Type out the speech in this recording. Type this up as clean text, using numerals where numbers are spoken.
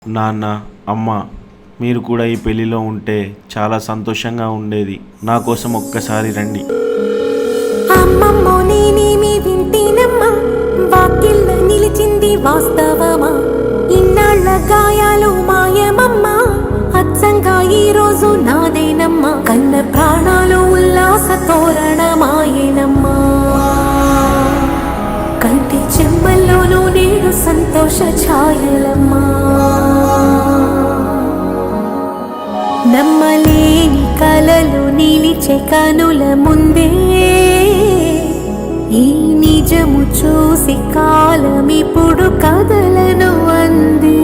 నాన్న, అమ్మ, మీరు కూడా ఈ పెళ్లిలో ఉంటే చాలా సంతోషంగా ఉండేది. నా కోసం ఒక్కసారి రండి. అమ్మమ్మో నేనేమి వింటేనమ్మా, వాకిళ్ళ నిలిచింది వాస్తవమా? ఇన్నాళ్ళ గాయాలు మాయమమ్మా, అచ్చంగా ఈ రోజు నాదేనమ్మా. కన్న ప్రాణాలు ఉల్లాస తోరణమాయేనమ్మా, కంటి చెమ్మల్లోనూ నేడు సంతోష ఛాయలమ్మా. నమ్మలేని కలలు నిలిచే కనుల ముందే, ఈ నిజము చూసి కాలమిప్పుడు కదలను అంది.